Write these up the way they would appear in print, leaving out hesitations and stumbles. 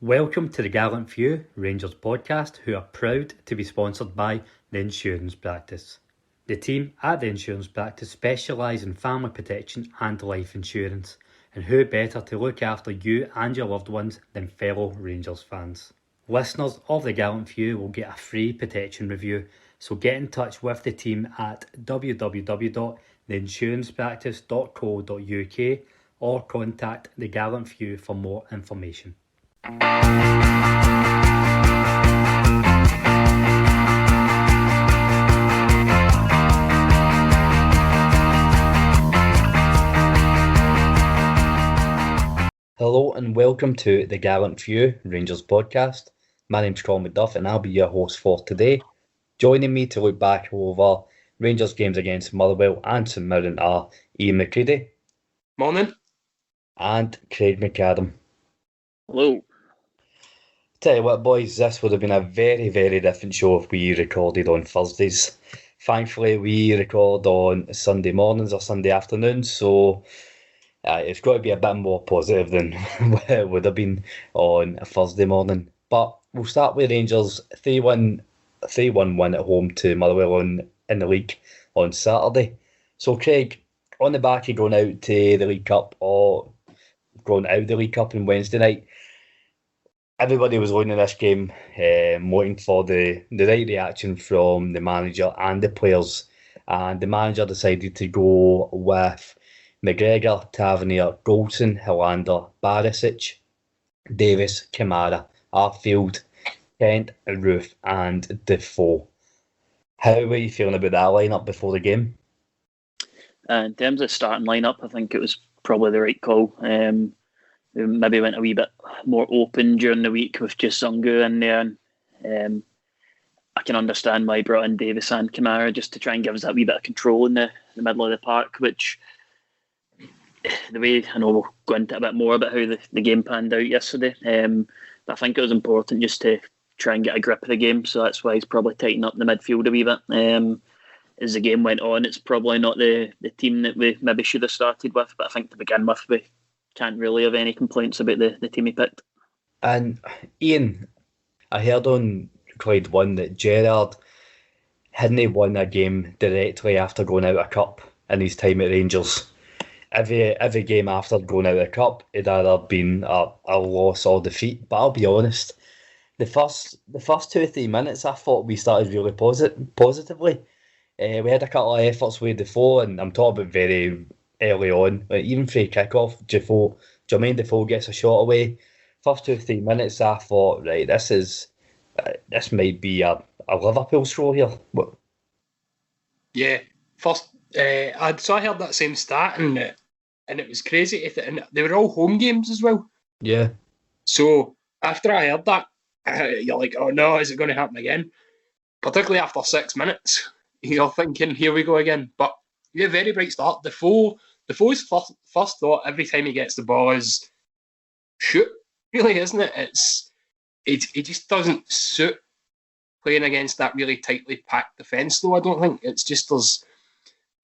Welcome to the Gallant Few Rangers podcast, who are proud to be sponsored by the Insurance Practice. The team at the Insurance Practice specialise in family protection and life insurance, and who better to look after you and your loved ones than fellow Rangers fans. Listeners of the Gallant Few will get a free protection review, so get in touch with the team at www.theinsurancepractice.co.uk or contact the Gallant Few for more information. Hello and welcome to the Gallant Few Rangers podcast. My name's Colin McDuff and I'll be your host for today. Joining me to look back over Rangers games against Motherwell and St Mirren are Ian McCready. Morning. And Craig McAdam. Hello. Tell you what, boys, this would have been a very, very different show if we recorded on Thursdays. Thankfully, we record on Sunday mornings or Sunday afternoons, so it's got to be a bit more positive than it would have been on a Thursday morning. But we'll start with Rangers 3-1 win at home to Motherwell in the league on Saturday. So, Craig, on the back of going out to the League Cup or going out of the League Cup on Wednesday night, everybody was looking at this game, waiting for the right reaction from the manager and the players. And the manager decided to go with McGregor, Tavernier, Goldson, Hilander, Barisic, Davis, Kamara, Arfield, Kent, Roof and Defoe. How were you feeling about that lineup before the game? In terms of starting lineup, I think it was probably the right call. We maybe went a wee bit more open during the week with just Zungu in there. And, I can understand why he brought in Davis and Kamara just to try and give us that wee bit of control in the middle of the park, which the way, I know we'll go into a bit more about how the game panned out yesterday, but I think it was important just to try and get a grip of the game, so that's why he's probably tightened up the midfield a wee bit. As the game went on, it's probably not the team that we maybe should have started with, but I think to begin with, we can't really have any complaints about the team he picked. And Ian, I heard on Clyde 1 that Gerrard hadn't won a game directly after going out of Cup in his time at Rangers. Every game after going out of the Cup, it'd either been a loss or defeat. But I'll be honest, the first 2-3 minutes, I thought we started really positively. We had a couple of efforts with Defoe, and I'm talking about very early on, even free kick-off, Jermaine Defoe gets a shot away. First 2-3 minutes, I thought, right, this might be a Liverpool show here. What? Yeah, first, I heard that same stat, and it was crazy. And they were all home games as well. Yeah. So after I heard that, you're like, oh no, is it going to happen again? Particularly after 6 minutes, you're thinking, here we go again. But yeah, very bright start. Defoe's first thought every time he gets the ball is shoot, really, isn't it? It just doesn't suit playing against that really tightly packed defence, though. I don't think it's just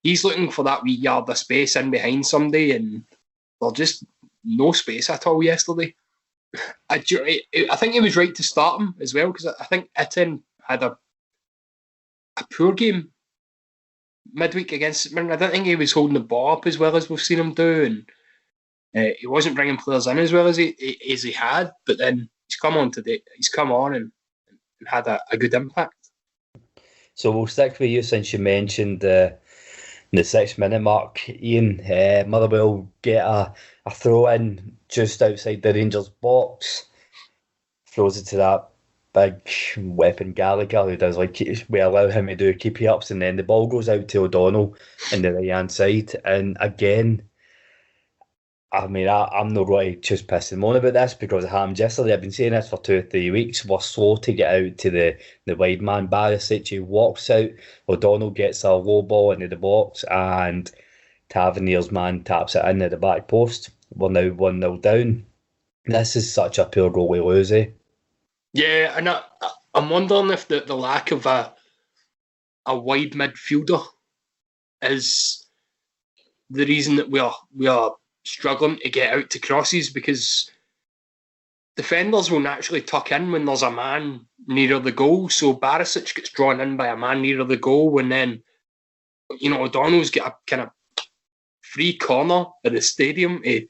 he's looking for that wee yard of space in behind somebody, and there's just no space at all yesterday. I think it was right to start him as well, because I think Itten had a poor game midweek against Mirren. I don't think he was holding the ball up as well as we've seen him do, and he wasn't bringing players in as well as he had. But then he's come on today. He's come on and had a good impact. So we'll stick with you since you mentioned the 6 minute mark. Ian, Motherwell get a throw in just outside the Rangers box, throws it to that big weapon Gallagher, who does we allow him to do keepy ups, and then the ball goes out to O'Donnell in the right hand side. And again, I mean, I'm not going to just piss and moan about this because it happened yesterday. I've been saying this for 2 or 3 weeks. We're slow to get out to the wide man. Barisic, he walks out. O'Donnell gets a low ball into the box, and Tavernier's man taps it in at the back post. We're now 1-0 down. This is such a poor goal we lose, eh? Yeah, and I'm wondering if the lack of a wide midfielder is the reason that we are struggling to get out to crosses, because defenders will naturally tuck in when there's a man near the goal. So Barisic gets drawn in by a man near the goal, and then O'Donnell's got a kind of free corner at the stadium. He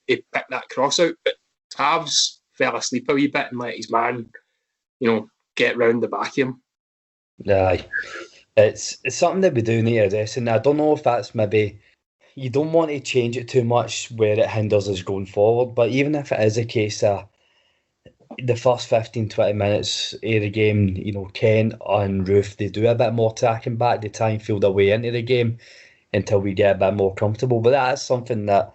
picked that cross out, but Tavs fell asleep a wee bit and let his man, get round the back of him. Aye. It's something that we do need to address, and I don't know if that's maybe you don't want to change it too much where it hinders us going forward, but even if it is a case of the first 15-20 minutes of the game, Kent and Roof, they do a bit more tracking back, they try and feel their way into the game until we get a bit more comfortable. But that's something that,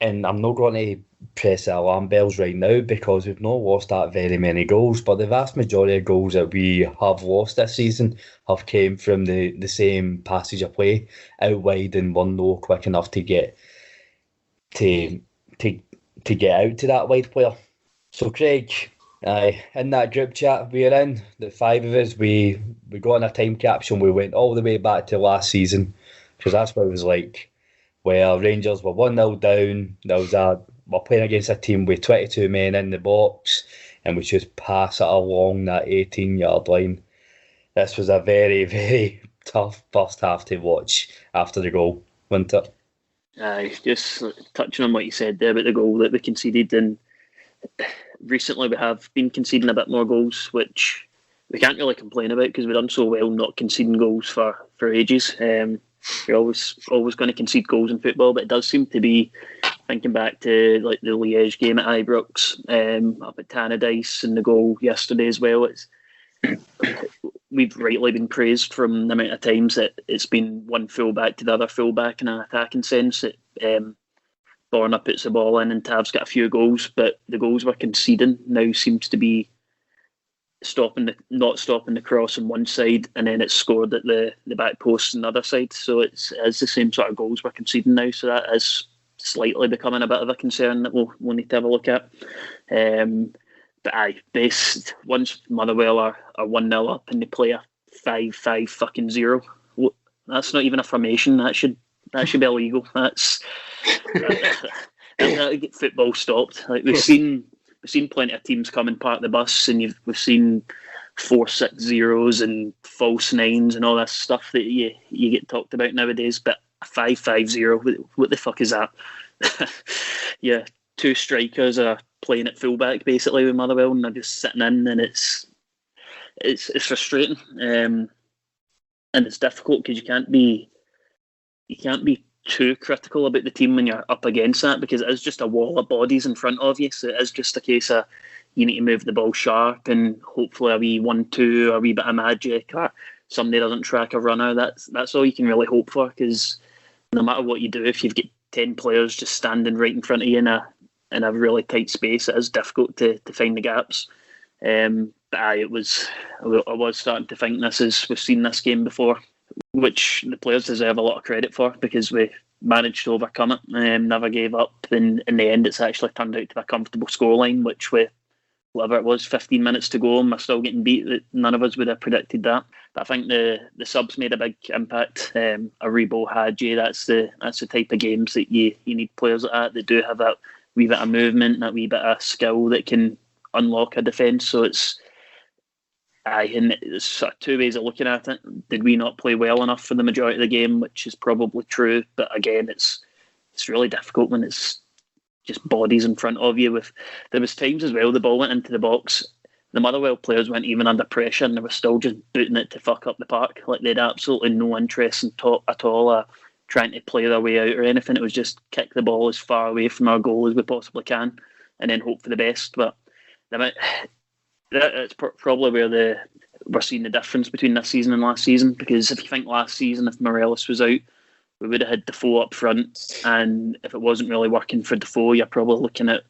and I'm not going to press the alarm bells right now because we've not lost that very many goals, but the vast majority of goals that we have lost this season have came from the same passage of play out wide and one no quick enough to get to get out to that wide player. So Craig, in that group chat we were in, the five of us, we got in a time capsule and we went all the way back to last season, because that's what it was like, where Rangers were 1-0 down. We're playing against a team with 22 men in the box and we just pass it along that 18-yard line. This was a very, very tough first half to watch after the goal, wasn't it? Aye, just touching on what you said there about the goal that we conceded, and recently we have been conceding a bit more goals, which we can't really complain about because we've done so well not conceding goals for ages. You're always going to concede goals in football, but it does seem to be, thinking back to like the Liège game at Ibrox, up at Tannadice, and the goal yesterday as well. We've rightly been praised from the amount of times that it's been one fullback to the other fullback in an attacking sense. Borna puts the ball in and Tav's got a few goals, but the goals we're conceding now seems to be not stopping the cross on one side and then it's scored at the back post on the other side. So it's the same sort of goals we're conceding now. So that is slightly becoming a bit of a concern that we'll need to have a look at. But based once Motherwell are 1-0 up and they play a 5-5 fucking 0, that's not even a formation. That should be illegal. That'll get football stopped. Like we've seen plenty of teams come and park the bus, and we've seen 4-6-0s and false nines and all that stuff that you get talked about nowadays. But a 5-5-0, what the fuck is that? Yeah, two strikers are playing at fullback basically with Motherwell, and they're just sitting in, and it's frustrating, and it's difficult because you can't be too critical about the team when you're up against that, because it is just a wall of bodies in front of you. So it is just a case of you need to move the ball sharp and hopefully a wee 1-2, a wee bit of magic, or somebody doesn't track a runner. That's all you can really hope for, because no matter what you do, if you've got 10 players just standing right in front of you in a really tight space, it is difficult to find the gaps. But I was starting to think we've seen this game before, which the players deserve a lot of credit for, because we managed to overcome it and never gave up. And in the end, it's actually turned out to be a comfortable scoreline, which with whatever it was, 15 minutes to go, and we're still getting beat. That none of us would have predicted that. But I think the subs made a big impact. Aribo, Hadji, that's the type of games that you need players like that do have that wee bit of movement, that wee bit of skill that can unlock a defence. So it's sort of two ways of looking at it. Did we not play well enough for the majority of the game, which is probably true, but again, it's really difficult when it's just bodies in front of you. There was times as well the ball went into the box, the Motherwell players weren't even under pressure and they were still just booting it to fuck up the park. Like they had absolutely no interest at all trying to play their way out or anything. It was just kick the ball as far away from our goal as we possibly can and then hope for the best. But that's probably where we're seeing the difference between this season and last season, because if you think last season, if Morelos was out, we would have had Defoe up front, and if it wasn't really working for Defoe, you're probably looking at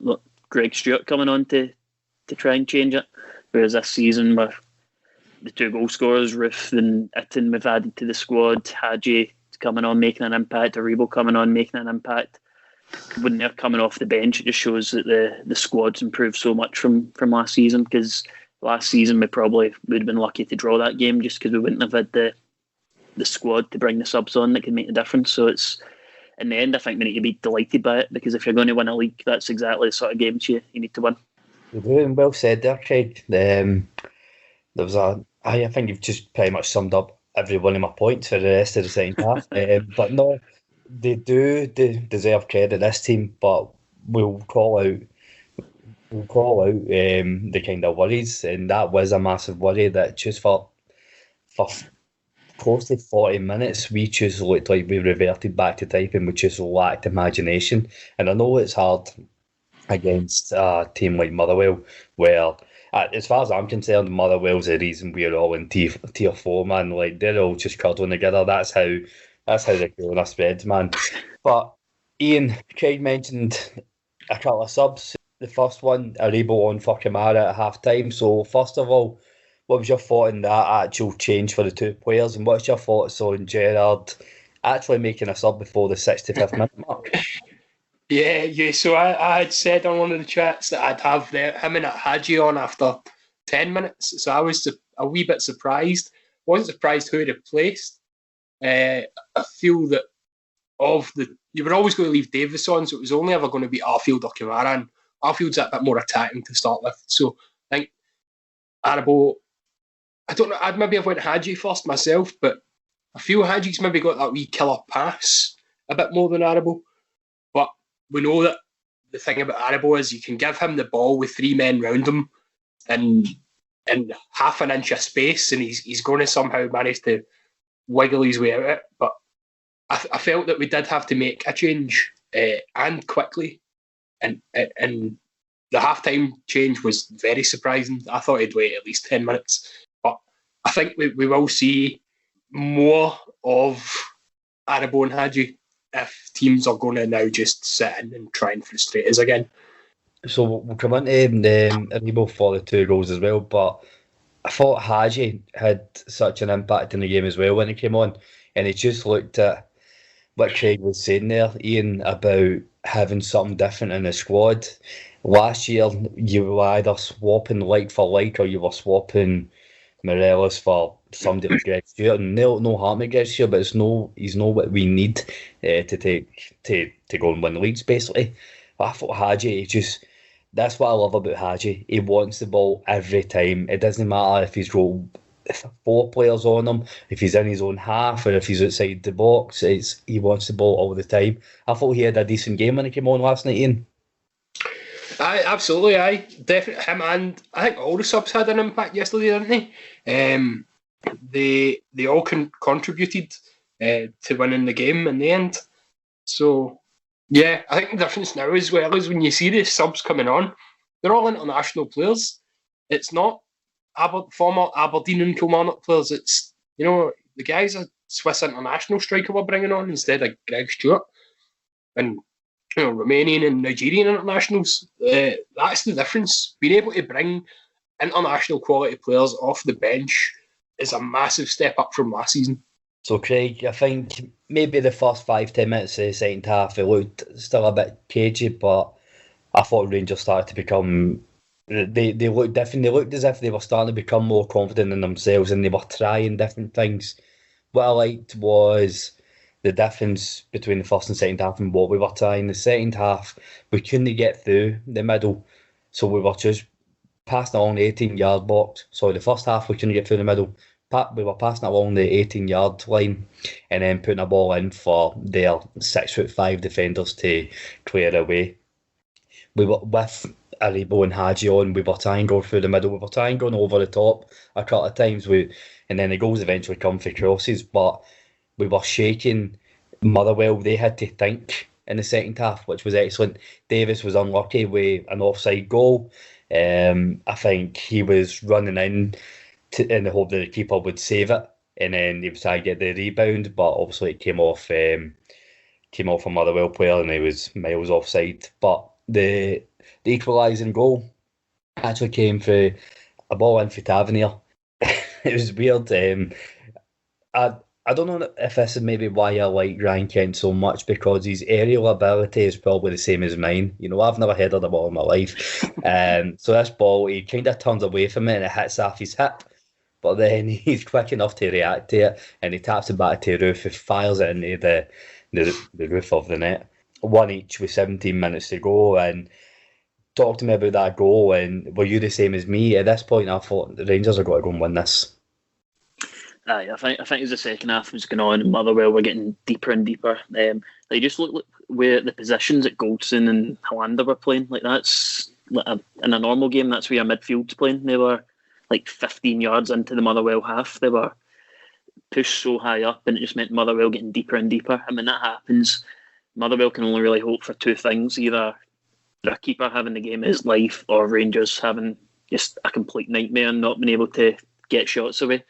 Greg Stewart coming on to try and change it. Whereas this season, with the two goal scorers, Ruth and Itten, we've added to the squad, Hadji coming on making an impact, Aribo coming on making an impact. When they're coming off the bench, it just shows that the squad's improved so much from last season, because last season we probably would have been lucky to draw that game just because we wouldn't have had the squad to bring the subs on that could make the difference. So it's, in the end, I think we need to be delighted by it, because if you're going to win a league, that's exactly the sort of games you need to win. You're doing well said there, Craig. There was I think you've just pretty much summed up every one of my points for the rest of the second half. But no, they deserve credit, this team, but we'll call out the kind of worries, and that was a massive worry that just for close to 40 minutes, we just looked like we reverted back to type and we just lacked imagination. And I know it's hard against a team like Motherwell, where, as far as I'm concerned, Motherwell's the reason we're all in tier four, man. Like, they're all just cuddling together. That's how they're killing our spreads, man. But Ian, Craig mentioned a couple of subs. The first one, Aribo on for Kamara at half time. So, first of all, what was your thought on that actual change for the two players? And what's your thoughts on Gerrard actually making a sub before the 65th minute mark? Yeah. So I had said on one of the chats that I'd have him and Hadji on after 10 minutes. So I was a wee bit surprised. Wasn't surprised who he replaced. I feel that you were always going to leave Davis on, so it was only ever going to be Arfield or Kamara, and Arfield's a bit more attacking to start with. So I think Aribo, I don't know, I'd maybe have went Hadji first myself, but I feel Hadji's maybe got that wee killer pass a bit more than Aribo. But we know that the thing about Aribo is you can give him the ball with three men round him and in half an inch of space, and he's going to somehow manage to wiggle his way out of it. But I felt that we did have to make a change, and quickly. And the halftime change was very surprising. I thought he'd wait at least 10 minutes. But I think we will see more of Aribo and Hadji if teams are going to now just sit in and try and frustrate us again. So we'll come on to Aribo for the two goals as well, but I thought Hadji had such an impact in the game as well when he came on, and he just looked at what Craig was saying there, Ian, about having something different in the squad. Last year, you were either swapping like for like, or you were swapping Morelos for somebody like Greg Stewart. And no harm to Greg Stewart, but he's no what we need to go and win leagues, basically. But I thought Hadji, that's what I love about Hadji. He wants the ball every time. It doesn't matter if he's got 4 players on him, if he's in his own half, or if he's outside the box. He wants the ball all the time. I thought he had a decent game when he came on last night, Ian. Absolutely. Definitely him, and I think all the subs had an impact yesterday, didn't they? They all contributed to winning the game in the end. So yeah, I think the difference now as well is when you see the subs coming on, they're all international players. It's not former Aberdeen and Kilmarnock players. It's, the guy's a Swiss international striker we're bringing on instead of Greg Stewart. And Romanian and Nigerian internationals, that's the difference. Being able to bring international quality players off the bench is a massive step up from last season. So, Craig, I think maybe the first 5-10 minutes of the second half, it looked still a bit cagey, but I thought Rangers started to become... They looked different. They looked as if they were starting to become more confident in themselves, and they were trying different things. What I liked was the difference between the first and second half and what we were trying. The second half, we couldn't get through the middle, so we were just passing along the 18-yard box. So the first half, we couldn't get through the middle. We were passing along the 18-yard line and then putting a ball in for their 6'5" defenders to clear away. We were with Aribo and Hadji on. We were trying going through the middle. We were trying going over the top a couple of times. And then the goals eventually come for crosses, but we were shaking Motherwell. They had to think in the second half, which was excellent. Davis was unlucky with an offside goal. I think he was running in the hope that the keeper would save it, and then he was trying to get the rebound, but obviously it came off a Motherwell player, and he was miles offside. But the equalising goal actually came for a ball in for Tavernier. It was weird. I don't know if this is maybe why I like Ryan Kent so much, because his aerial ability is probably the same as mine. I've never headed the ball in my life. So this ball, he kind of turns away from it and it hits off his hip. But then he's quick enough to react to it, and he taps it back to the roof. He fires it into the roof of the net. One each with 17 minutes to go, and talk to me about that goal, and were you the same as me? At this point, I thought the Rangers are going to go and win this. Aye, I think as the second half was going on, and Motherwell were getting deeper and deeper. They just look like where the positions that Goldson and Hollander were playing. Like that's in a normal game, that's where your midfield's playing. They were like 15 yards into the Motherwell half. They were pushed so high up, and it just meant Motherwell getting deeper and deeper. And when that happens, Motherwell can only really hope for two things: either their keeper having the game of his life, or Rangers having just a complete nightmare and not being able to get shots away.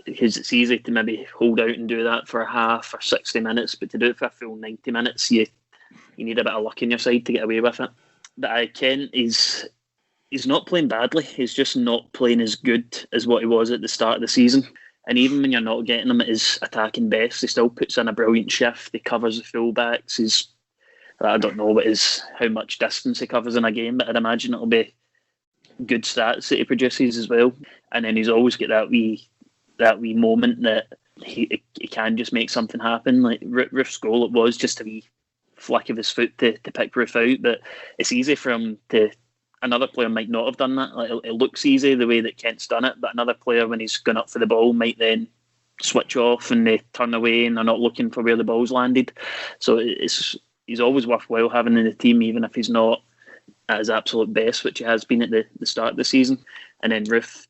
Because it's easy to maybe hold out and do that for a half or 60 minutes, but to do it for a full 90 minutes, you need a bit of luck in your side to get away with it. But Kent he's not playing badly. He's just not playing as good as what he was at the start of the season. And even when you're not getting him at his attacking best, he still puts in a brilliant shift. He covers the fullbacks. I don't know how much distance he covers in a game, but I'd imagine it'll be good stats that he produces as well. And then he's always got that wee moment that he can just make something happen. Like Roof's goal, it was just a wee flick of his foot to pick Roof out, but it's easy for him to. Another player might not have done that. Like, it looks easy the way that Kent's done it, but another player, when he's gone up for the ball, might then switch off and they turn away and they're not looking for where the ball's landed. So he's always worthwhile having in the team, even if he's not at his absolute best, which he has been at the start of the season. And then Roof,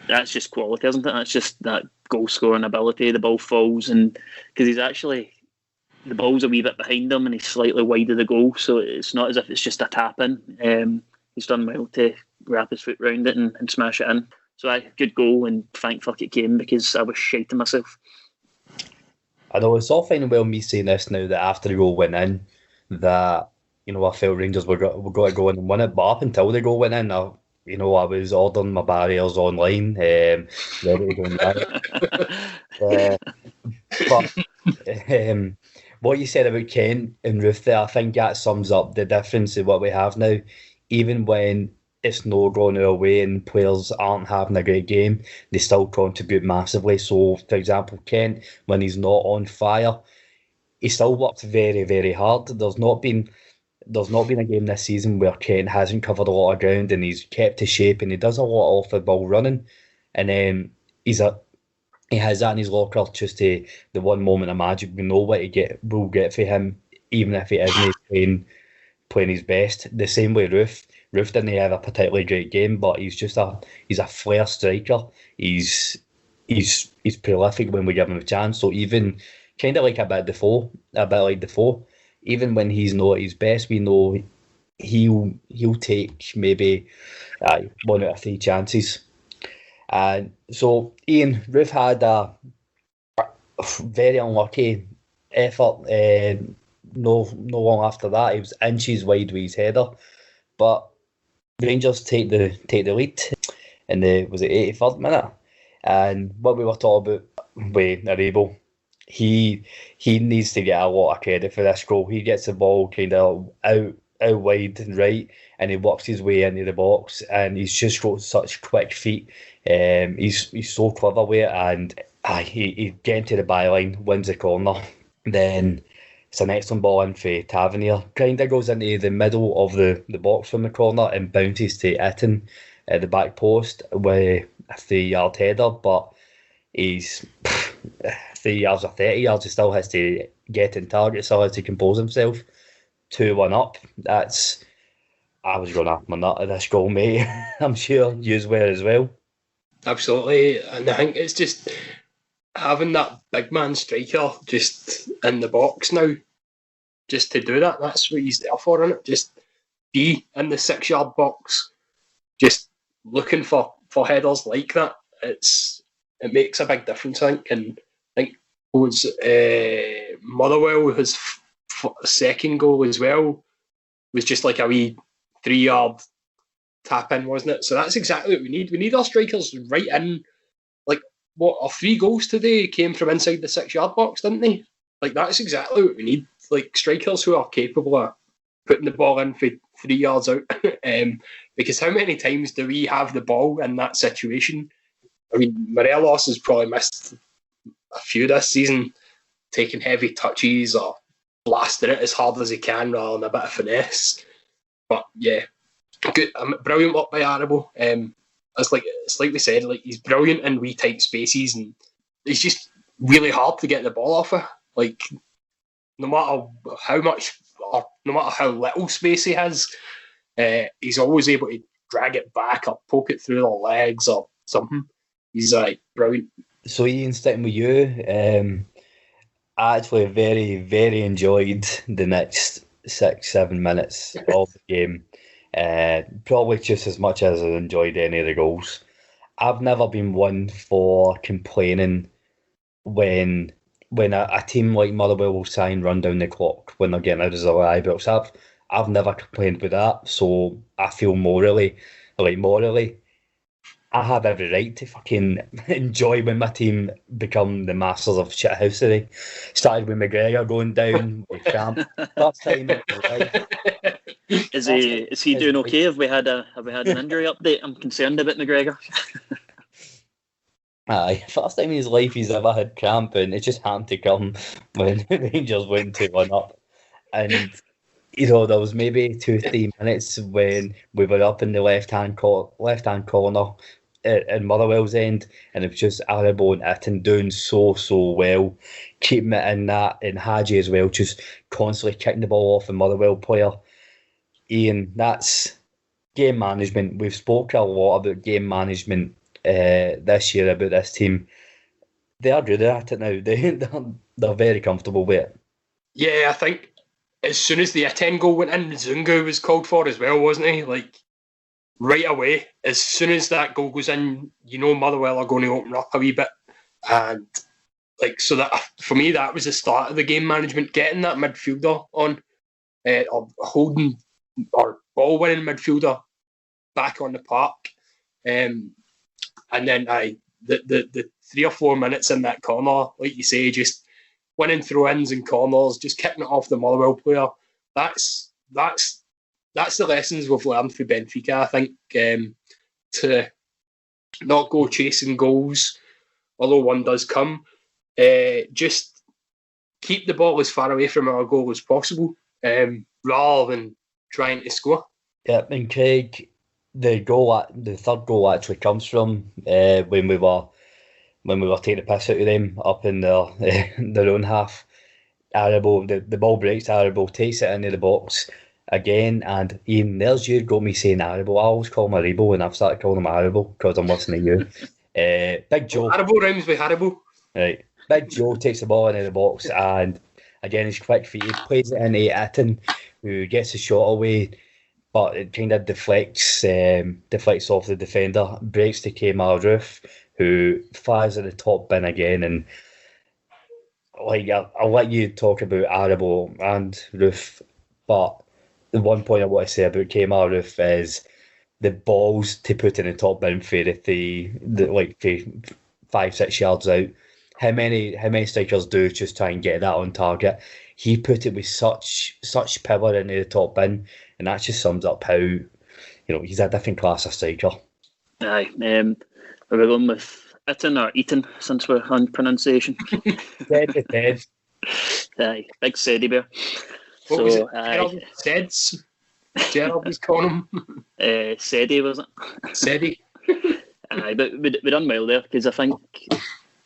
that's just quality, isn't it? That's just that goal scoring ability. The ball falls, and because the ball's a wee bit behind him and he's slightly wide of the goal, so it's not as if it's just a tap in. He's done well to wrap his foot round it and smash it in. So good goal, and thank fuck it came, because I was shiting myself. I know it's all fine and well me saying this now that after the goal went in, that I felt Rangers were going to go in and win it, but up until the goal went in, I was ordering my barriers online, ready to go and buy it. But what you said about Kent and Ruth there, I think that sums up the difference in what we have now. Even when it's not going our way and players aren't having a great game, they still contribute massively. So, for example, Kent, when he's not on fire, he still works very, very hard. There's not been a game this season where Kent hasn't covered a lot of ground and he's kept his shape and he does a lot off the ball running. And then he has that in his locker, just the one moment of magic. We know what we'll get for him, even if he isn't playing his best. The same way Roof didn't have a particularly great game, but he's a flair striker. He's prolific when we give him a chance. So even kind of like a bit like Defoe, even when he's not at his best, we know he'll take maybe 1 out of 3 chances. And so Ian, Roof had a very unlucky effort. No long after that, he was inches wide with his header, but Rangers take the lead in the 83rd minute. And what we were talking about with Aribo, he needs to get a lot of credit for this goal. He gets the ball kind of out wide and right, and he works his way into the box, and he's just got such quick feet. He's so clever with it, and he gets to the byline, wins the corner, then it's an excellent ball in for Tavernier. Kind of goes into the middle of the box from the corner and bounces to Itten at the back post with a 3-yard header, but he's 3 yards or 30 yards. He still has to get in target, still has to compose himself. 2-1 up. I was going off my nut at this goal, mate. I'm sure you were as well. Absolutely, and I think it's just having that big man striker just in the box now, just to do that. That's what he's there for, isn't it? Just be in the 6-yard box, just looking for headers like that. It makes a big difference, I think. And I think was Motherwell, his second goal as well, was just like a wee 3-yard tap in, wasn't it? So that's exactly what we need. We need our strikers right in. Like, what, our 3 goals today came from inside the 6-yard box, didn't they? Like, that's exactly what we need. Like, strikers who are capable of putting the ball in for 3 yards out. Because how many times do we have the ball in that situation? I mean, Morelos has probably missed a few this season, taking heavy touches or blasting it as hard as he can rather than a bit of finesse. But yeah, good, brilliant work by Arabo. It's like we said, like he's brilliant in wee tight spaces, and it's just really hard to get the ball off of. Like no matter how much or no matter how little space he has, he's always able to drag it back or poke it through the legs or something. He's brilliant. So Ian, sticking with you, I actually very, very enjoyed the next 6-7 minutes of the game. Probably just as much as I enjoyed any of the goals. I've never been one for complaining when a team like Motherwell will try and run down the clock when they're getting out of the eyeballs. I've never complained with that, so I feel morally, I have every right to fucking enjoy when my team become the masters of shithousery. Started with McGregor going down with Camp. First time in his life. Is he doing okay? Have we had an injury update? I'm concerned about McGregor. Aye, first time in his life he's ever had cramp, and it just happened to come when Rangers went 2-1 up. And there was maybe 2-3 minutes when we were up in the left-hand corner in Motherwell's end, and it was just Arabo and Itten doing so well, keeping it in that, and Hadji as well, just constantly kicking the ball off the Motherwell player. Ian, that's game management. We've spoken a lot about game management this year about this team. They are good at it now. They're very comfortable with it. Yeah, I think as soon as the Etienne goal went in, Zungu was called for as well, wasn't he? Like right away, as soon as that goal goes in, Motherwell are going to open up a wee bit, and so that for me that was the start of the game management, getting that midfielder on, or holding or ball winning midfielder back on the park, and then the 3 or 4 minutes in that corner, like you say, just winning throw-ins and corners, just kicking it off the Motherwell player. That's the lessons we've learned from Benfica, I think, to not go chasing goals, although one does come. Just keep the ball as far away from our goal as possible, rather than trying to score. Yeah, and Craig, the third goal actually comes from when we were taking the piss out of them up in their own half. Arabo, the ball breaks, Arabo takes it into the box again, and Ian, there's you got me saying Arabo. I always call him Aribo, and I've started calling him Arabo because I'm listening to you. Big Joe. Arabo rhymes with Haribo. Right. Big Joe takes the ball into the box, and again, he's quick feet. He plays it into Itten, who gets the shot away, but it kind of deflects off the defender, breaks to Kemar Roof, who fires at the top bin again. And I'll let you talk about Arabo and Roof, but the one point I want to say about Kemar Roof is the balls to put in the top bin for the 5-6 yards out. How many strikers do just try and get that on target? He put it with such power into the top bin, and that just sums up how he's a different class of striker. Aye, are we going with Itten or Eaton since we're on pronunciation? Dead. Aye, big Seddy bear. What was it? Gerald Seds? Gerald was calling him. Seddy, was it? Seddy. Aye, but we done well there, because I think,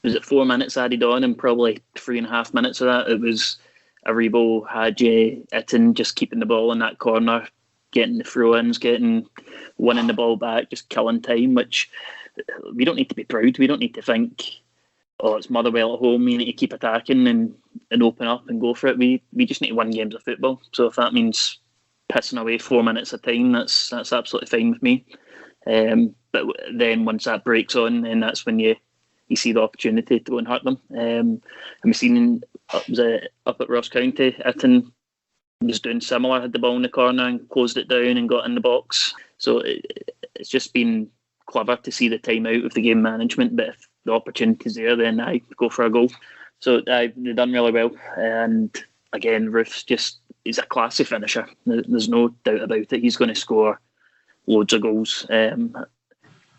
was it 4 minutes added on, and probably 3.5 minutes of that it was Aribo, Hadji, Itten just keeping the ball in that corner, getting the throw-ins, winning the ball back, just killing time, which we don't need to be proud. We don't need to think, oh, it's Motherwell at home, we need to keep attacking and open up and go for it. We just need to win games of football. So if that means pissing away 4 minutes at a time, that's absolutely fine with me. But then once that breaks on, then that's when you see the opportunity to go and hurt them. And we've seen up at Ross County, Itten was doing similar, had the ball in the corner and closed it down and got in the box. So it's just been clever to see the time out of the game management, but if the opportunity's there, then I go for a goal. So they've done really well. And again, Roof's he's a classy finisher. There's no doubt about it. He's going to score loads of goals.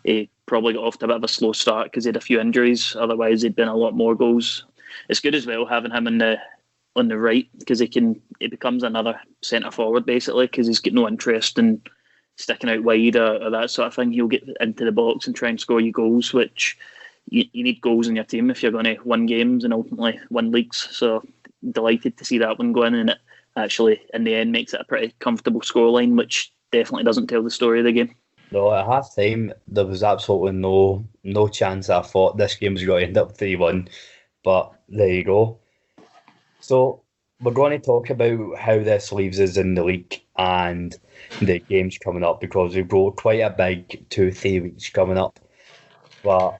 He probably got off to a bit of a slow start because he had a few injuries. Otherwise, he'd been a lot more goals. It's good as well having him on the right, because he becomes another centre forward basically, because he's got no interest in sticking out wide or that sort of thing. He'll get into the box and try and score you goals, which you need goals in your team if you're going to win games and ultimately win leagues. So delighted to see that one go in, and it actually in the end makes it a pretty comfortable scoreline, which definitely doesn't tell the story of the game. No, at half time there was absolutely no chance I thought this game was going to end up 3-1, but there you go. So we're going to talk about how this leaves us in the league and the games coming up, because we've got quite a big 2-3 weeks coming up. But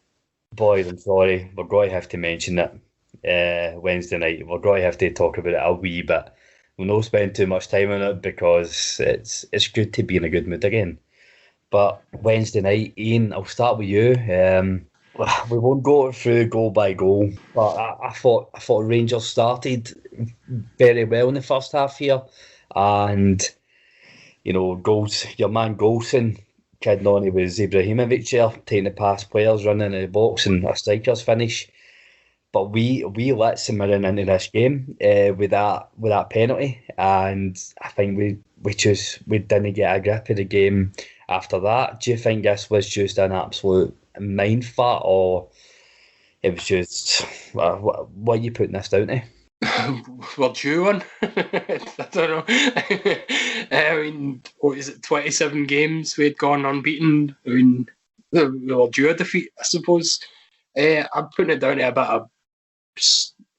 boys, I'm sorry, we're going to have to mention it. Wednesday night, we're going to have to talk about it a wee bit. We'll not spend too much time on it because it's good to be in a good mood again. But Wednesday night, Ian, I'll start with you. We won't go through goal by goal, but I thought Rangers started very well in the first half here, and goals. Your man Golson kidding on, he was Ibrahimovic there, taking the past players, running in the box, and a striker's finish. But we let St Mirren into this game with that penalty, and I think we didn't get a grip of the game after that. Do you think this was just an absolute mind fart, or it was just what are you putting this down to? Well, due one. I don't know. I mean, what is it? 27 games we had gone unbeaten. I mean, we were due a defeat, I suppose. I'm putting it down to a bit of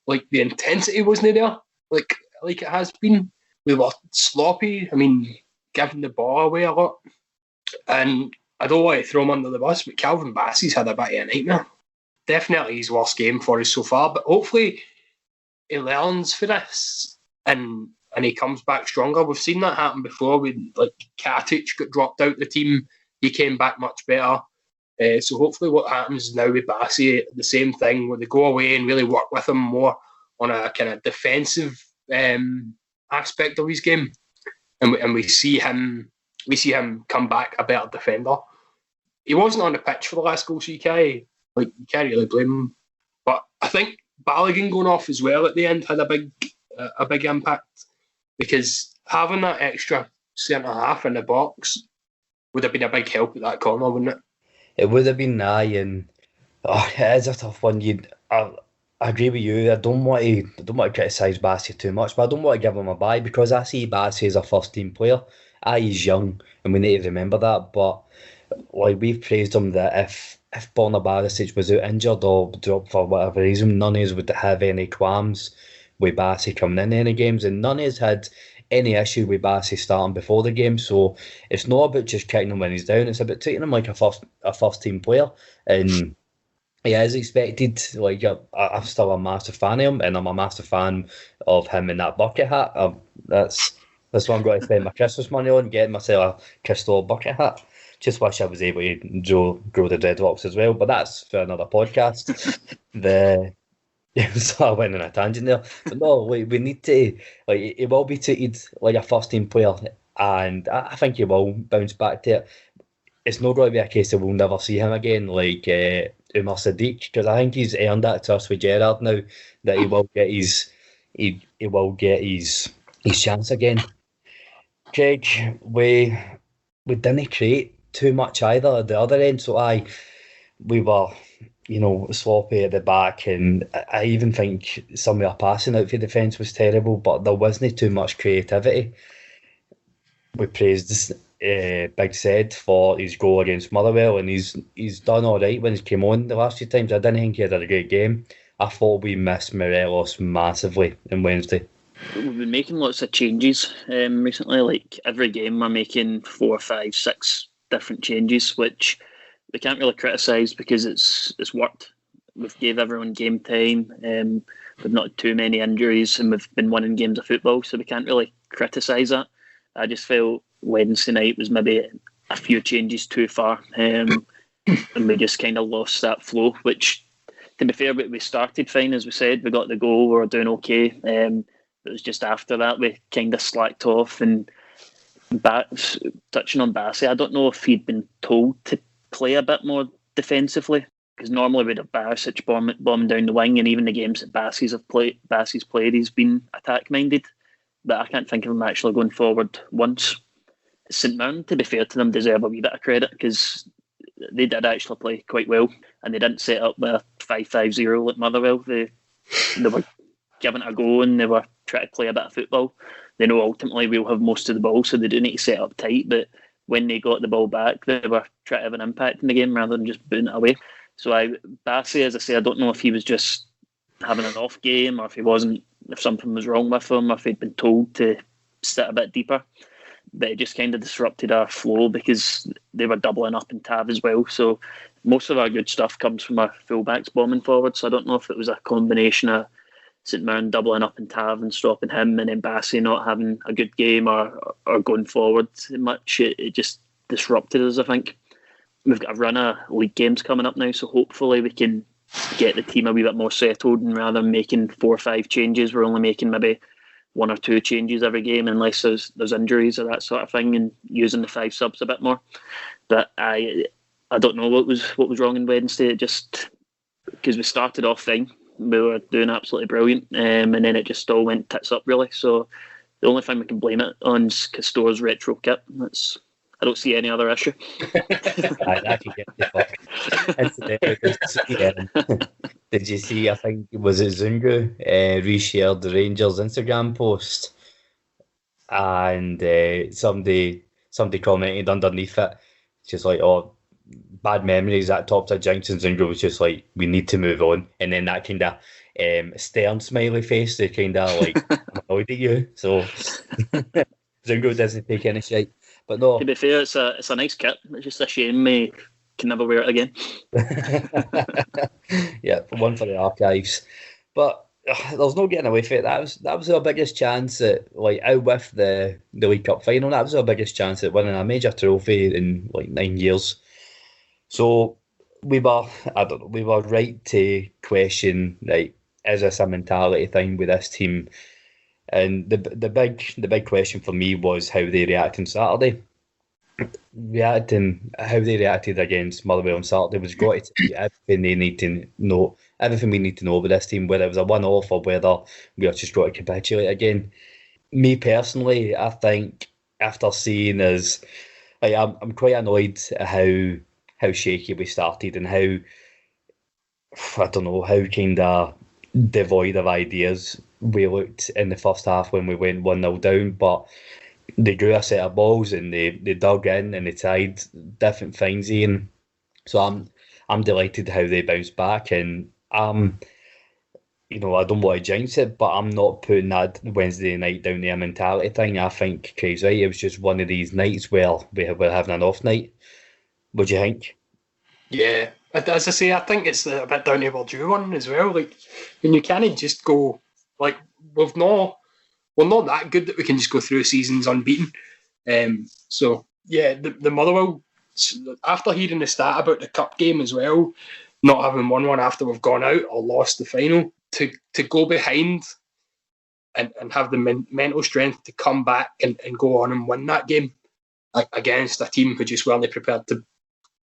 like the intensity wasn't there, like it has been. We were sloppy. I mean, giving the ball away a lot, and I don't want to throw him under the bus, but Calvin Bassey's had a bit of a nightmare. Definitely his worst game for us so far, but hopefully he learns for this and he comes back stronger. We've seen that happen before when Katic got dropped out the team. He came back much better. So hopefully what happens now with Bassey, the same thing, where they go away and really work with him more on a kind of defensive aspect of his game, and we see him come back a better defender. He wasn't on the pitch for the last goal, so you can't really blame him. But I think Balogun going off as well at the end had a big impact, because having that extra centre half in the box would have been a big help at that corner, wouldn't it? It would have been it is a tough one. I agree with you. I don't want to criticise Bassey too much, but I don't want to give him a bye, because I see Bassey as a first team player. He's young, and we need to remember that. But we've praised him that if Borna Barisic was out injured or dropped for whatever reason, none of us would have any qualms with Bassey coming in any games, and none of us had any issue with Bassey starting before the game. So it's not about just kicking him when he's down, it's about treating him like a first team player, and he is expected. I'm still a massive fan of him, and I'm a massive fan of him in that bucket hat. That's what I'm going to spend my Christmas money on, getting myself a crystal bucket hat. Just wish I was able to grow the dreadlocks as well, but that's for another podcast. So I went on a tangent there. But no, we need to, he will be treated like a first team player, and I think he will bounce back to it. It's not going to be a case that we'll never see him again, like Umar Sadiq, because I think he's earned that trust with Gerrard now, that he will get his chance again. Craig, we didn't create too much either at the other end, so we were sloppy at the back, and I even think some of our passing out for defence was terrible, but there wasn't too much creativity. We praised Big Said for his goal against Motherwell, and he's done all right when he came on the last few times. I didn't think he had a great game. I thought we missed Morelos massively on Wednesday. We've been making lots of changes recently. Like every game we're making 4, 5, 6 different changes, which we can't really criticise because it's worked. We've gave everyone game time. We've not too many injuries, and we've been winning games of football, so we can't really criticise that. I just felt Wednesday night was maybe a few changes too far, and we just kind of lost that flow. Which, to be fair, we started fine, as we said. We got the goal, we were doing okay. It was just after that we kind of slacked off. And touching on Bassey, I don't know if he'd been told to play a bit more defensively, because normally we'd have Barisic bombing down the wing, and even the games that Bassey's played, he's been attack minded. But I can't think of him actually going forward once. St Mirren, to be fair to them, deserve a wee bit of credit because they did actually play quite well, and they didn't set up with a 5-5-0 like Motherwell. They were giving it a go and they were trying to play a bit of football. They know ultimately we'll have most of the ball, so they do need to set up tight, but when they got the ball back, they were trying to have an impact in the game rather than just booting it away. So Bassey, as I say, I don't know if he was just having an off game or if something was wrong with him, or if he'd been told to sit a bit deeper. But it just kind of disrupted our flow because they were doubling up in Tav as well. So most of our good stuff comes from our fullbacks bombing forward. So I don't know if it was a combination of St Mirren doubling up in Tav and stopping him, and then Bassey not having a good game or going forward much. It just disrupted us, I think. We've got a run of league games coming up now, so hopefully we can get the team a wee bit more settled, and rather than making 4 or 5 changes, we're only making maybe 1 or 2 changes every game unless there's injuries or that sort of thing, and using the 5 subs a bit more. But I don't know what was wrong on Wednesday. It just, because we started off fine, we were doing absolutely brilliant, and then it just all went tits up really. So the only thing we can blame it on is Castore's retro kit. I don't see any other issue. I can get the fuck. Incidentally, did you see, I think, was it Zungu reshared the Rangers Instagram post, and somebody commented underneath it, just like, oh, bad memories, that top to jinx, and Zungu was just like, we need to move on, and then that kind of stern smiley face, they kind of like, I'm annoyed at you, so Zungu doesn't take any shit. But no. To be fair, it's a nice kit. It's just a shame we can never wear it again. Yeah, one for the archives. But there's no getting away from it. That was our biggest chance at, like, out with the League Cup final. That was our biggest chance at winning a major trophy in like 9 years. So we were right to question, like, is this a mentality thing with this team? And the big question for me was how they reacted on Saturday. How they reacted against Motherwell on Saturday was got to be everything they need to know, everything we need to know about this team, whether it was a one-off or whether we are just got to capitulate again. Me personally, I think after seeing us, like, I'm quite annoyed at how shaky we started and how, I don't know, how kind of devoid of ideas we looked in the first half when we went 1-0 down, but they grew a set of balls and they dug in and they tried different things, Ian. So I'm delighted how they bounced back, and I don't want to jinx it, but I'm not putting that Wednesday night down to a mentality thing. I think Craig's right, it was just one of these nights where we're having an off night. What do you think? Yeah, as I say, I think it's a bit down to our due one as well. Like, when you can't just go, like, we're not that good that we can just go through seasons unbeaten. So yeah, the Motherwell, after hearing the stat about the cup game as well, not having won one after we've gone out or lost the final, to go behind and have the mental strength to come back and go on and win that game against a team who just weren't prepared to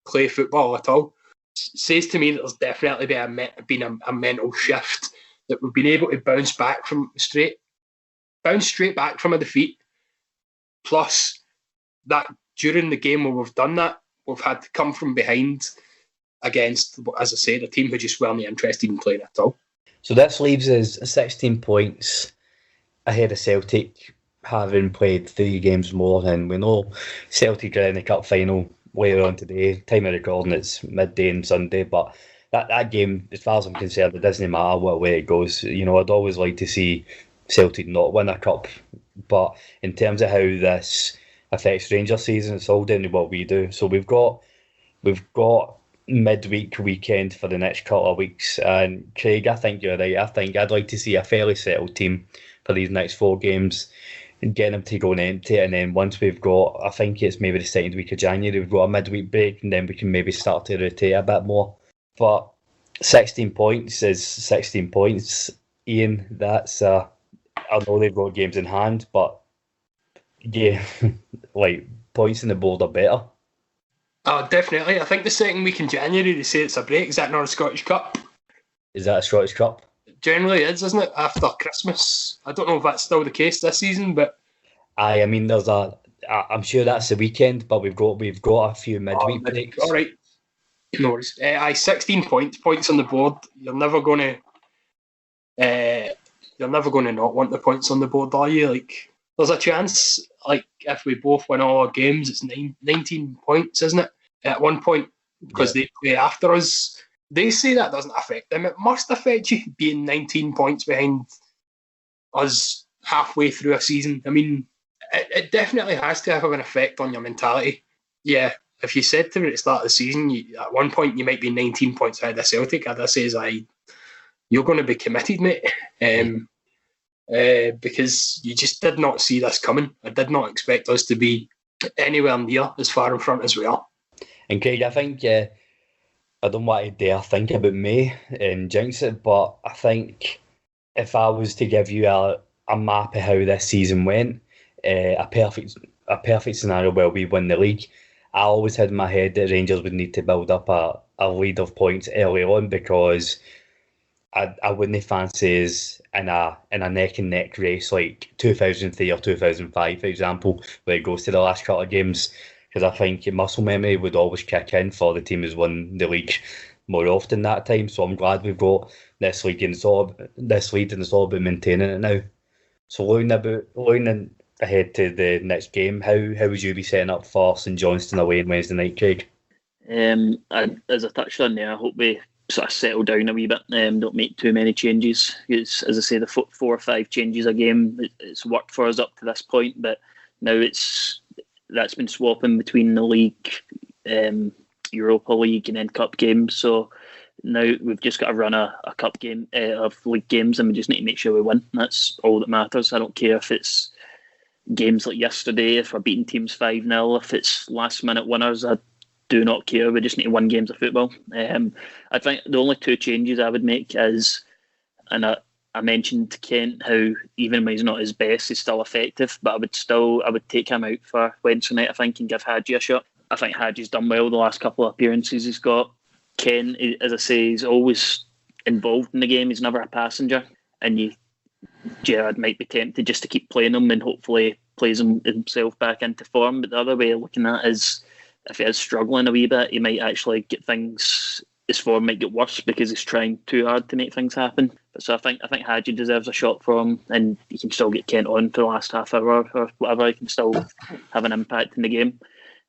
play football at all, says to me that there's definitely been a mental shift, that we've been able to bounce straight back from a defeat. Plus, that during the game where we've done that, we've had to come from behind against, as I said, a team who just weren't interested in playing at all. So this leaves us 16 points ahead of Celtic, having played 3 games more, and we know Celtic are in the cup final later on today. Time of recording, it's midday on Sunday, but that game, as far as I'm concerned, it doesn't matter what way it goes. I'd always like to see Celtic not win a cup, but in terms of how this affects Rangers season, it's all down to what we do. So we've got midweek weekend for the next couple of weeks, and Craig, I think you're right. I think I'd like to see a fairly settled team for these next 4 games and get them to go and empty it, and then once we've got, I think it's maybe the second week of January, we've got a midweek break, and then we can maybe start to rotate a bit more. But 16 points is 16 points, Ian. That's I know they've got games in hand, but yeah, like, points in the board are better. Oh, definitely. I think the second week in January they say it's a break. Is that not a Scottish Cup? Is that a Scottish Cup? It generally is, isn't it? After Christmas. I don't know if that's still the case this season, but I mean, there's I'm sure that's the weekend, but we've got a few midweek breaks. All right, no worries. 16 points on the board. You're never going to not want the points on the board, are you? Like, there's a chance, like, if we both win all our games, it's 19 points, isn't it? At one point, because they play after us. They say that doesn't affect them. It must affect you being 19 points behind us halfway through a season. I mean, it definitely has to have an effect on your mentality. Yeah, if you said to me at the start of the season, at one point you might be 19 points ahead of Celtic, I'd say, you're going to be committed, mate. Because you just did not see this coming. I did not expect us to be anywhere near as far in front as we are. And Craig, I think I don't want to dare think about May and jinx it, but I think if I was to give you a map of how this season went, a perfect scenario where we win the league, I always had in my head that Rangers would need to build up a lead of points early on, because I wouldn't fancy us in a neck and neck race like 2003 or 2005, for example, where it goes to the last couple of games. Because I think muscle memory would always kick in for the team who's won the league more often that time. So I'm glad we've got this league and it's all about maintaining it now. So looking ahead to the next game, how would you be setting up for St Johnstone away on Wednesday night, Craig? As I touched on there, I hope we sort of settle down a wee bit. Don't make too many changes. It's, as I say, the 4 or 5 changes a game. It's worked for us up to this point, but now that's been swapping between the league, Europa League, and then cup games. So now we've just got to run a cup game of league games, and we just need to make sure we win. That's all that matters. I don't care if it's games like yesterday, if we're beating teams 5-0, if it's last minute winners. I do not care. We just need to win games of football. I think the only 2 changes I would make is, and I mentioned Kent, how even when he's not his best, he's still effective. But I would take him out for Wednesday night, I think, and give Hadji a shot. I think Hadji's done well the last couple of appearances he's got. Kent, as I say, he's always involved in the game. He's never a passenger, and Gerrard might be tempted just to keep playing him and hopefully plays himself back into form. But the other way of looking at it is, if he is struggling a wee bit, he might actually get things. His form might get worse because he's trying too hard to make things happen. So I think Hadji deserves a shot for him, and you can still get Kent on for the last half hour or whatever. He can still have an impact in the game.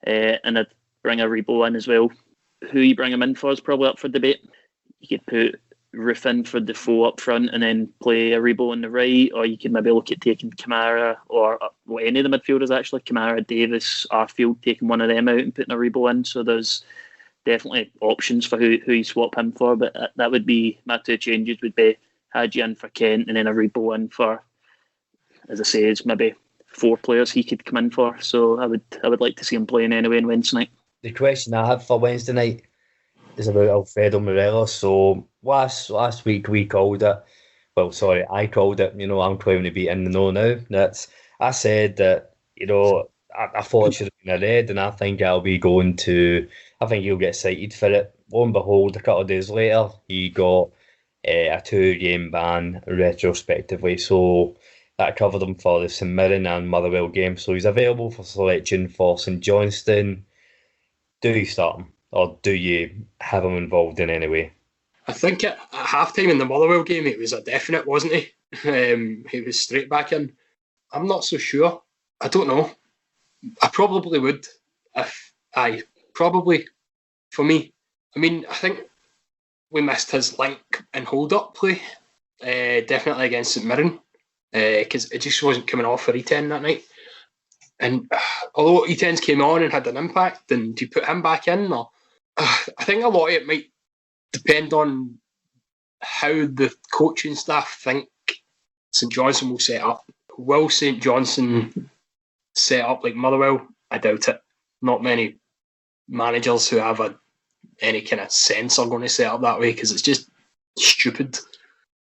And I'd bring a Rebo in as well. Who you bring him in for is probably up for debate. You could put Roof in for Defoe up front and then play a Rebo on the right, or you could maybe look at taking Kamara or any of the midfielders actually, Kamara, Davis, Arfield, taking one of them out and putting a Rebo in. So there's definitely options for who you swap him for, but that would be my 2 changes. Would be Hadji in for Kent and then a Rebo in for, as I say, it's maybe 4 players he could come in for. So I would like to see him playing anyway on Wednesday night. The question I have for Wednesday night is about Alfredo Morelos. So last week we called it. Well, sorry, I called it. I'm claiming to be in the know now. I said that. I thought it should have been a red, and I think I'll be going to. I think he'll get cited for it. Lo and behold, a couple of days later, he got a 2-game ban retrospectively. So that covered him for the St Mirren and Motherwell game. So he's available for selection for St Johnstone. Do you start him, or do you have him involved in any way? I think at half-time in the Motherwell game, it was a definite, wasn't he? He was straight back in. I'm not so sure. I don't know. I probably would. Probably for me. I mean, I think we missed his link and hold-up play, definitely against St Mirren, because it just wasn't coming off for E10 that night. And although E10's came on and had an impact, and do you put him back in? Or I think a lot of it might depend on how the coaching staff think St Johnstone will set up. Will St Johnstone set up like Motherwell? I doubt it. Not many managers who have any kind of sense are going to set up that way, because it's just stupid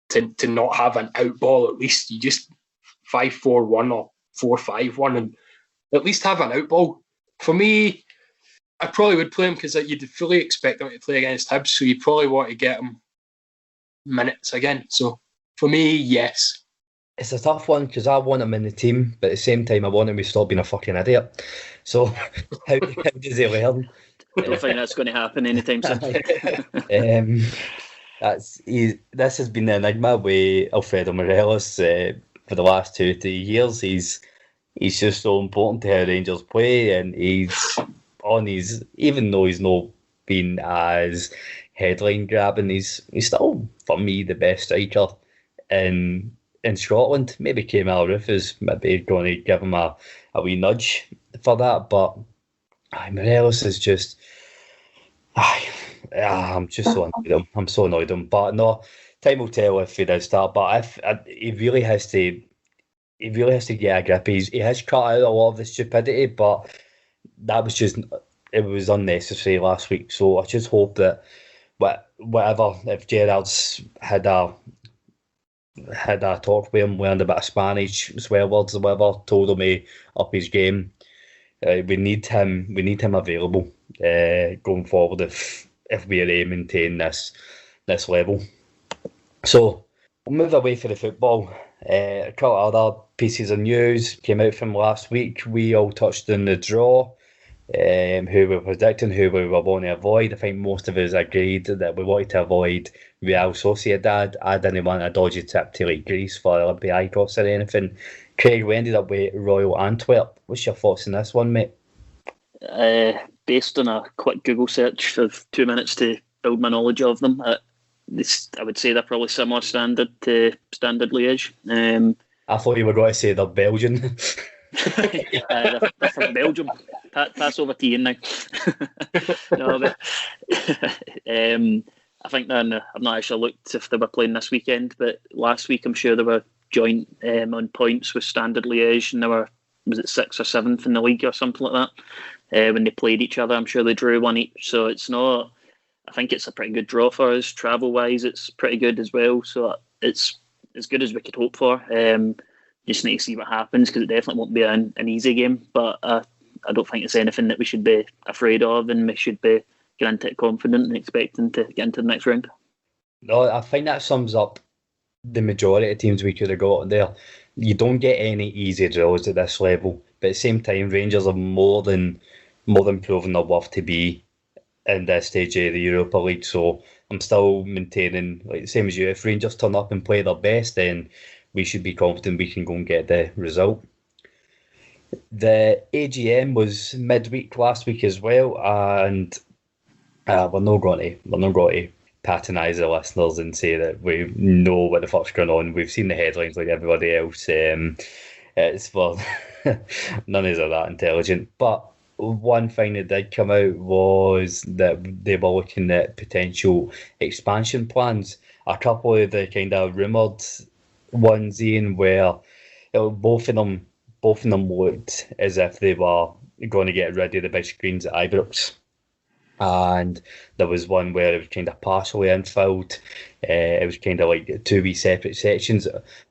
to not have an out ball. At least you just 5-4-1 or 4-5-1 and at least have an out ball. For me, I probably would play him because you'd fully expect him to play against Hibs, so you probably want to get him minutes again. So for me, yes. It's a tough one because I want him in the team, but at the same time, I want him to stop being a fucking idiot. So, how does he learn? Don't think that's going to happen anytime soon. um, this has been the enigma with Alfredo Morelos for the last 2 3 years. He's just so important to how Rangers play, and he's on his, even though he's not been as headline grabbing, he's still for me the best striker in Scotland. Maybe Kemar Roof is maybe going to give him a wee nudge for that, but Morelos is just. I'm just so annoyed him. I'm so annoyed him. But no, time will tell if he does start. But if he really has to, he really has to get a grip. He has cut out a lot of the stupidity, but that was just it was unnecessary last week. So I just hope that whatever, if Gerard's had a talk with him, learned a bit of Spanish, swear words or whatever, told him to up his game. We need him. We need him available going forward if we are to maintain this level. So we'll move away from the football. A couple of other pieces of news came out from last week. We all touched on the draw, who we were predicting, who we were wanting to avoid. I think most of us agreed that we wanted to avoid Real Sociedad. I didn't want a dodgy trip to like Greece for Olympiacos or anything. Craig, we ended up with Royal Antwerp. What's your thoughts on this one, mate? Based on a quick Google search of 2 minutes to build my knowledge of them, I would say they're probably similar standard to Standard Liège. I thought you were going to say they're Belgian. They're from Belgium. Pass over to Ian now. No, but I think I've not actually looked if they were playing this weekend, but last week I'm sure they were joint on points with Standard Liège, and they were, was it 6th or 7th in the league or something like that when they played each other. I'm sure they drew one each, so it's not. I think it's a pretty good draw for us. Travel wise, it's pretty good as well. So it's as good as we could hope for. Just need to see what happens because it definitely won't be an easy game. But I don't think it's anything that we should be afraid of, and we should be getting into it confident and expecting to get into the next round. No, I think that sums up the majority of teams we could have got there. You don't get any easy draws at this level, but at the same time, Rangers are more than proven their worth to be in this stage of the Europa League. So I'm still maintaining, like same as you, if Rangers turn up and play their best, then we should be confident we can go and get the result. The AGM was midweek last week as well, and we're not going to patronise the listeners and say that we know what the fuck's going on. We've seen the headlines like everybody else. It's for none of us are that intelligent. But one thing that did come out was that they were looking at potential expansion plans. A couple of the kind of rumoured ones, Ian, where both of them looked as if they were going to get rid of the big screens at Ibrox. And there was one where it was kind of partially infilled. It was kind of like 2 wee separate sections,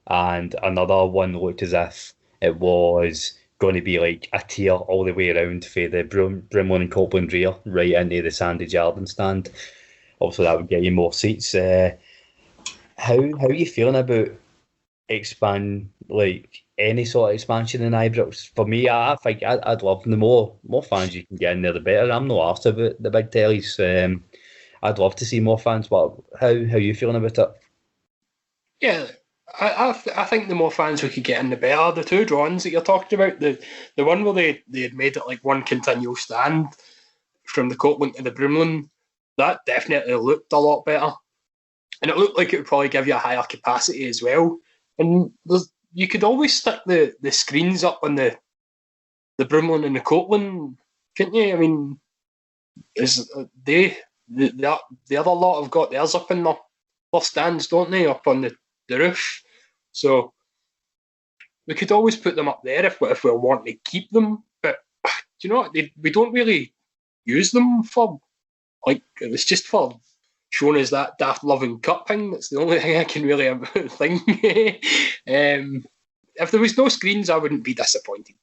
and another one looked as if it was going to be like a tier all the way around for the Brimley and Copeland rear right into the Sandy Jardine stand. Also, that would get you more seats. How are you feeling about any sort of expansion in Ibrox? For me, I think I'd love the more fans you can get in there, the better. I'm not after the big tellies. I'd love to see more fans, but how are you feeling about it? Yeah, I think the more fans we could get in, the better. The two drawings that you're talking about, the one where they had made it like one continual stand from the Copeland to the Brimley, that definitely looked a lot better. And it looked like it would probably give you a higher capacity as well. And you could always stick the screens up on the Brimley and the Copeland, couldn't you? I mean, the other lot have got theirs up in their stands, don't they? Up on the roof. So we could always put them up there if we want to keep them. But do you know what? We don't really use them for, like, it was just for showing us that daft loving cup thing. That's the only thing I can really think. If there was no screens, I wouldn't be disappointed.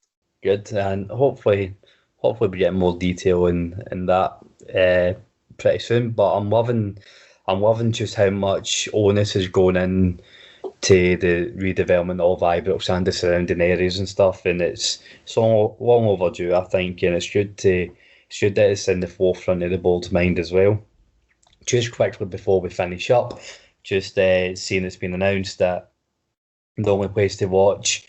Good, and hopefully we get more detail in that pretty soon. But I'm loving just how much onus is going in to the redevelopment of Ibrox and the surrounding areas and stuff, and it's so long overdue, I think, and it's good that it's in the forefront of the board's mind as well. Just quickly before we finish up, just seeing it's been announced that the only place to watch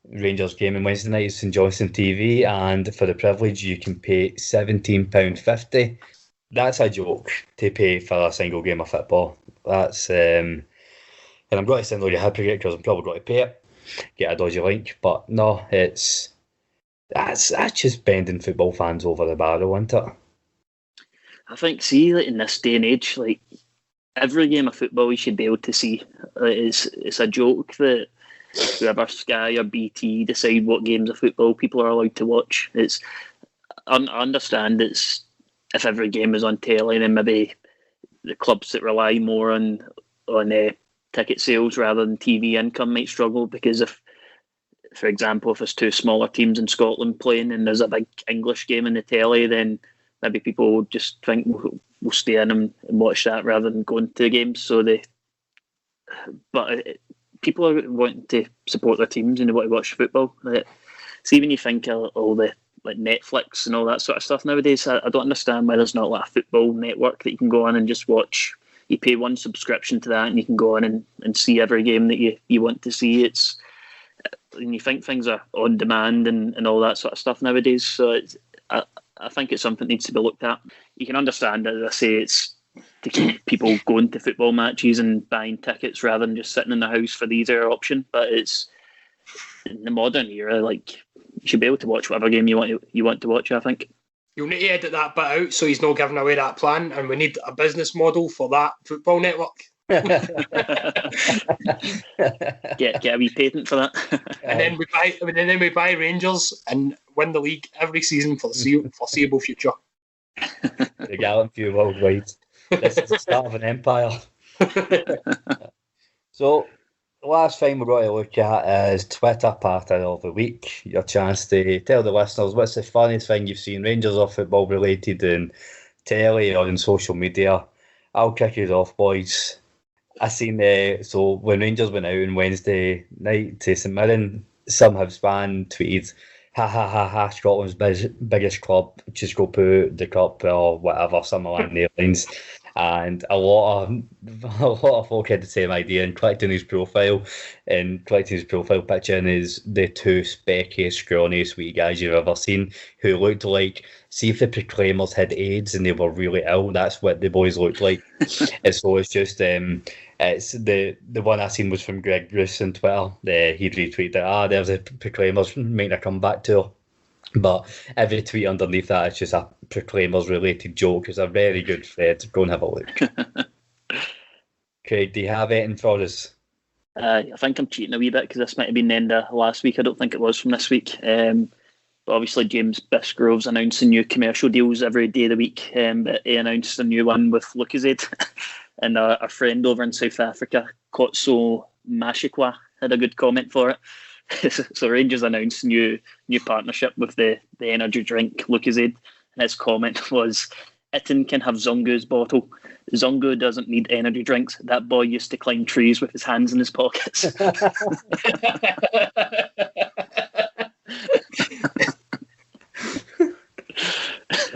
Rangers game on Wednesday night is St Johnstone TV, and for the privilege you can pay £17.50. That's a joke to pay for a single game of football. That's and I'm going to send all your hypocrite because I'm probably going to pay it, get a dodgy link, but no, that's just bending football fans over the barrel, isn't it? I think, see, like in this day and age, like every game of football you should be able to see. It's a joke that whoever Sky or BT decide what games of football people are allowed to watch. I understand it's if every game is on telly, then maybe the clubs that rely more on ticket sales rather than TV income might struggle, because if, for example, if there's two smaller teams in Scotland playing and there's a big English game in the telly, then maybe people will just think we'll stay in and watch that rather than going to the games. People are wanting to support their teams and they want to watch football. See, when you think of all the like Netflix and all that sort of stuff nowadays, I don't understand why there's not like a football network that you can go on and just watch. You pay one subscription to that and you can go on and see every game that you want to see. And you think things are on demand and all that sort of stuff nowadays. So I think it's something that needs to be looked at. You can understand, as I say, it's to keep people going to football matches and buying tickets rather than just sitting in the house for the easier option. But it's in the modern era, like you should be able to watch whatever game you want to watch, I think. You'll need to edit that bit out so he's not giving away that plan, and we need a business model for that football network. Get a wee patent for that. And then we buy Rangers and win the league every season for the foreseeable future. The Gallant view worldwide. This is the start of an empire. So, the last thing we're going to look at is Twitter Party of the Week. Your chance to tell the listeners what's the funniest thing you've seen, Rangers or football related, in telly or in social media. I'll kick it off, boys. I seen so when Rangers went out on Wednesday night to St Mirren, some Hibs fan tweeted, "Ha ha ha ha! Scotland's biggest club just go put the cup or whatever, something along the lines." And a lot of folk had the same idea and clicked on his profile picture, and is the two speckiest, scrawny, sweet guys you've ever seen, who looked like, see if the Proclaimers had AIDS and they were really ill, that's what the boys looked like. And so it's just it's the one I seen was from Greg Bruce on Twitter. He'd retweeted, there's a Proclaimers making a comeback tour. But every tweet underneath that is just a Proclaimers related joke. It's a very good thread. Go and have a look. Craig, do you have anything for us? I think I'm cheating a wee bit because this might have been the end of last week. I don't think it was from this week. But obviously James Bisgrove's announcing new commercial deals every day of the week. But he announced a new one with Lucozade. And our friend over in South Africa, Kotso Mashikwa, had a good comment for it. So Rangers announced new partnership with the energy drink Lucozade, and his comment was, "Itten can have Zongo's bottle. Zongo doesn't need energy drinks. That boy used to climb trees with his hands in his pockets."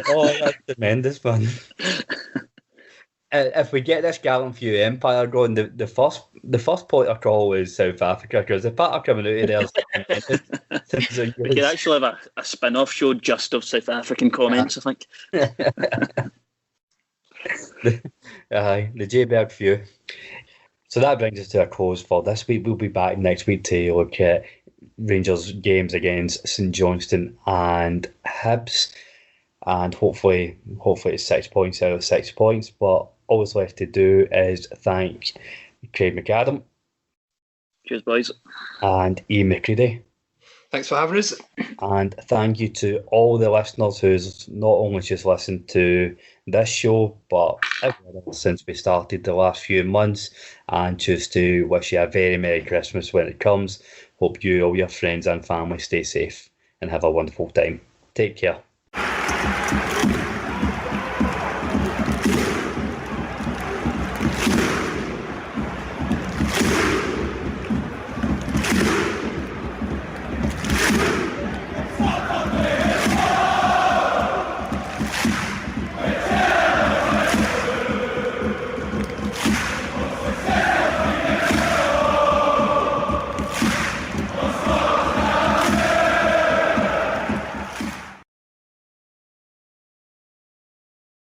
Oh, that's tremendous, man. If we get this Gallant View Empire going, the first point of call is South Africa, because the part coming out of there. We could actually have a spin-off show just of South African comments, I think. The J-Berg View. So that brings us to a close for this week. We'll be back next week to look at Rangers games against St Johnstone and Hibs. And hopefully it's 6 points out of 6 points. But all that's left to do is thank Craig McAdam. Cheers, boys. And Ian McCready. Thanks for having us. And thank you to all the listeners who's not only just listened to this show, but everyone since we started the last few months. And just to wish you a very Merry Christmas when it comes. Hope you, all your friends and family stay safe and have a wonderful time. Take care.